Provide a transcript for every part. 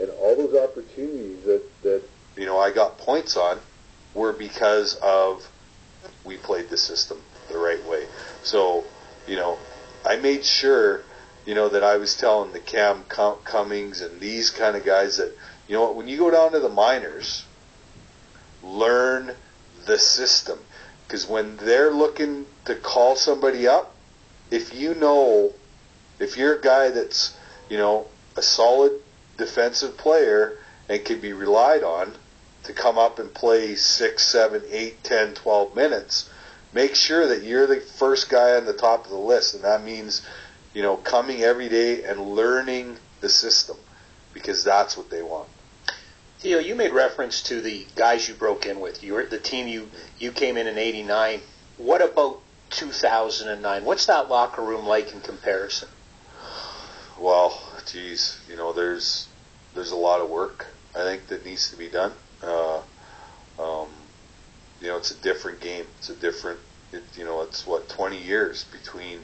And all those opportunities that I got points on were because of we played the system the right way. So, I made sure, that I was telling the Cam Cummings and these kind of guys that, when you go down to the minors, learn the system. Because when they're looking to call somebody up, if you're a guy that's, a solid defensive player and can be relied on to come up and play 6, 7, 8, 10, 12 minutes, make sure that you're the first guy on the top of the list. And that means, coming every day and learning the system, because that's what they want. Theo, you made reference to the guys you broke in with. You were the team you came in '89. What about 2009? What's that locker room like in comparison? Well, geez, there's a lot of work, I think, that needs to be done. It's a different game. It's it's 20 years between,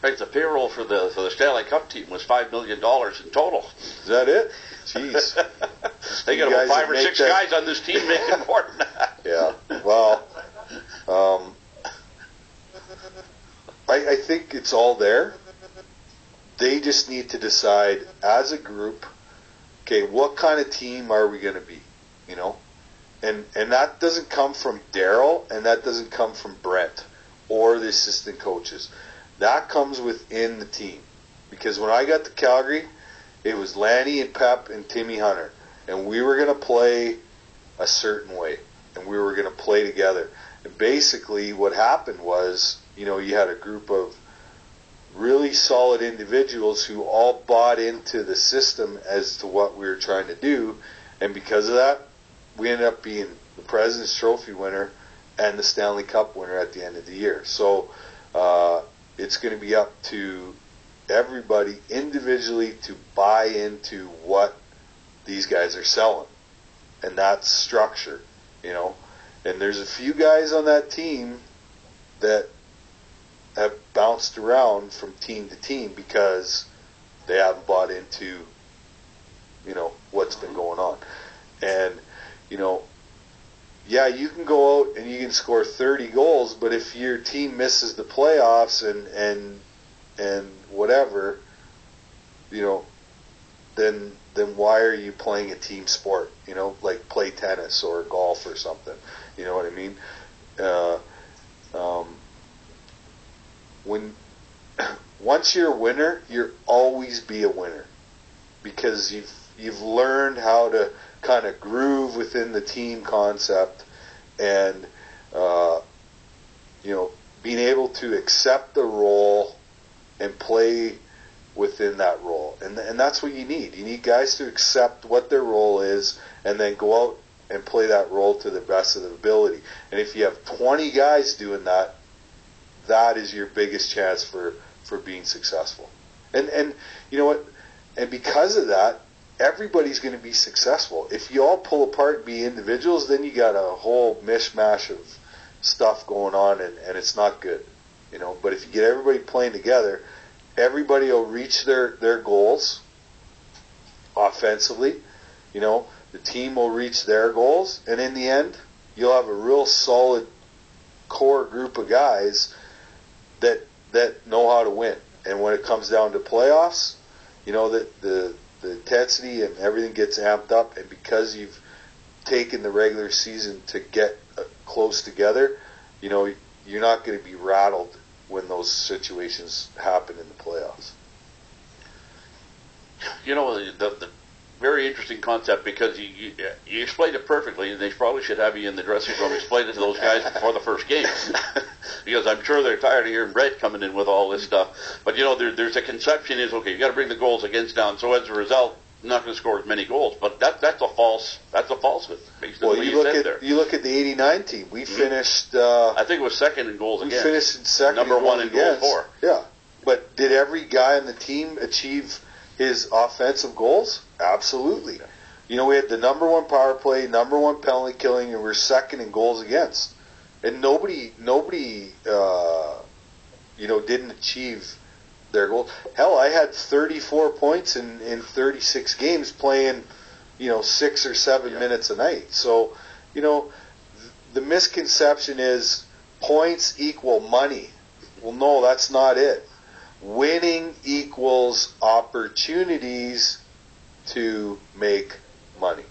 Right, the payroll for the Stanley Cup team was $5 million in total. Is that it? Jeez. They got about 5 or 6 guys on this team making more than that. Yeah. Well, I think it's all there. They just need to decide as a group, okay, what kind of team are we going to be, And that doesn't come from Darryl, and that doesn't come from Brent or the assistant coaches. That comes within the team. Because when I got to Calgary, it was Lanny and Pep and Timmy Hunter. And we were going to play a certain way. And we were going to play together. And basically what happened was, you had a group of really solid individuals who all bought into the system as to what we were trying to do. And because of that, we ended up being the President's Trophy winner and the Stanley Cup winner at the end of the year. So it's going to be up to everybody individually to buy into what these guys are selling. And that's structure, And there's a few guys on that team that have bounced around from team to team because they haven't bought into, what's been going on. And, yeah, you can go out and you can score 30 goals, but if your team misses the playoffs and whatever, then why are you playing a team sport? Like play tennis or golf or something. You know what I mean? Once you're a winner, you'll always be a winner because you've learned how to kind of groove within the team concept and being able to accept the role and play within that role. And that's what you need. You need guys to accept what their role is and then go out and play that role to the best of their ability. And if you have 20 guys doing that, that is your biggest chance for being successful. And you know what? And because of that, everybody's going to be successful. If you all pull apart and be individuals, then you got a whole mishmash of stuff going on, and it's not good. But if you get everybody playing together, everybody will reach their goals offensively. The team will reach their goals, and in the end, you'll have a real solid core group of guys that know how to win. And when it comes down to playoffs, that the intensity and everything gets amped up, and because you've taken the regular season to get close together, you're not going to be rattled when those situations happen in the playoffs. The very interesting concept, because you explained it perfectly, and they probably should have you in the dressing room explain it to those guys before the first game, because I'm sure they're tired of hearing Brett coming in with all this stuff. But there's a conception is, okay, you got to bring the goals against down, so as a result, you're not going to score as many goals. But that's a falsehood. Based on what you said there. You look at the '89 team. We finished. I think it was second in goals against. We finished in second. Number one in goals for. Yeah, but did every guy on the team achieve his offensive goals? Absolutely. We had the number one power play, number one penalty killing, and we're second in goals against. And nobody didn't achieve their goals. Hell, I had 34 points in 36 games playing, 6 or 7 minutes a night. So, the misconception is points equal money. Well, no, that's not it. Winning equals opportunities to make money.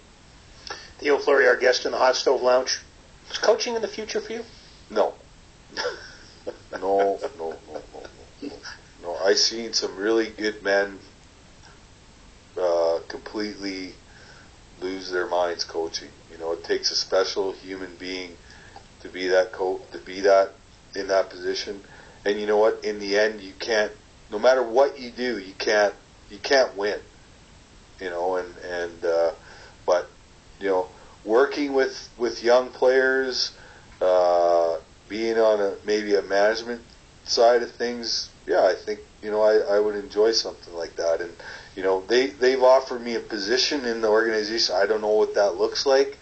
Theo Fleury, our guest in the Hot Stove Lounge. Is coaching in the future for you? No. No. I've seen some really good men completely lose their minds coaching. It takes a special human being to be that in that position. And you know what? In the end, you can't. No matter what you do, you can't win. But working with young players, being on maybe a management side of things, yeah, I think I would enjoy something like that. And they've offered me a position in the organization. I don't know what that looks like.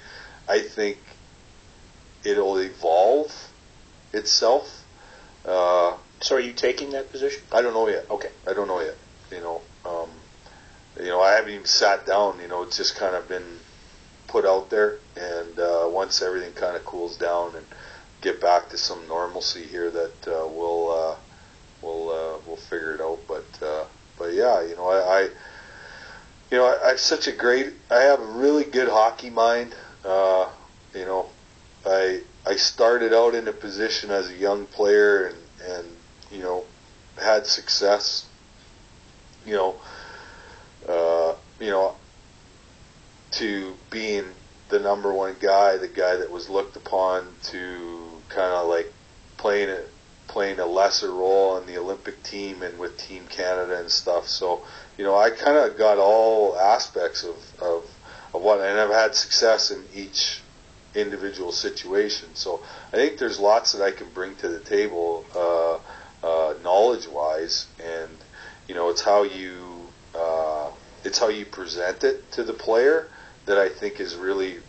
I think it'll evolve itself. So are you taking that position? I don't know yet. Okay. I don't know yet. I haven't even sat down. It's just kind of been put out there. And once everything kind of cools down and get back to some normalcy here, that we'll figure it out. But yeah, I have a really good hockey mind. I started out in a position as a young player and had success. To being the number one guy, the guy that was looked upon, to kind of like playing a lesser role on the Olympic team and with Team Canada and stuff. So, I kind of got all aspects of what, and I've had success in each individual situation. So I think there's lots that I can bring to the table, knowledge-wise, and it's how you present it to the player that I think is really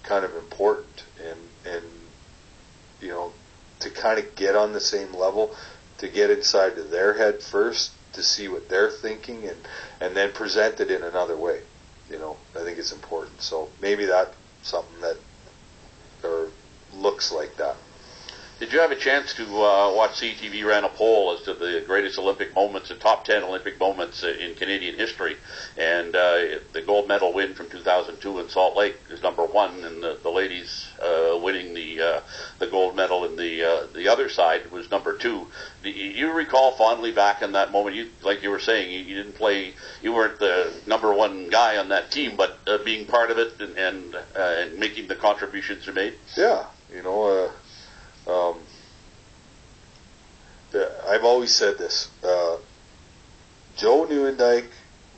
kind of important, and to kind of get on the same level, to get inside to their head first, to see what they're thinking, and then present it in another way. I think it's important. So maybe that's something that looks like that. Did you have a chance to watch CTV ran a poll as to the greatest Olympic moments, the top 10 Olympic moments in Canadian history? And the gold medal win from 2002 in Salt Lake is number one, and the ladies winning the gold medal in the other side was number two. Do you recall fondly back in that moment? Like you were saying, you didn't play, you weren't the number one guy on that team, but being part of it and making the contributions you made? Yeah, I've always said this. Joe Nieuwendyk,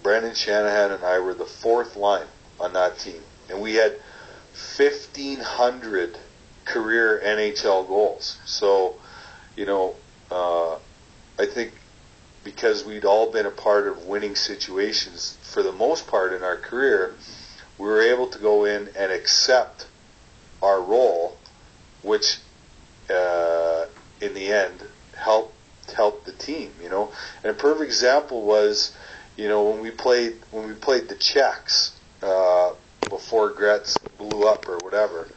Brendan Shanahan, and I were the fourth line on that team. And we had 1,500 career NHL goals. So, I think because we'd all been a part of winning situations for the most part in our career, we were able to go in and accept our role, which in the end helped the team, And a perfect example was, when we played the Czechs before Gretz blew up or whatever.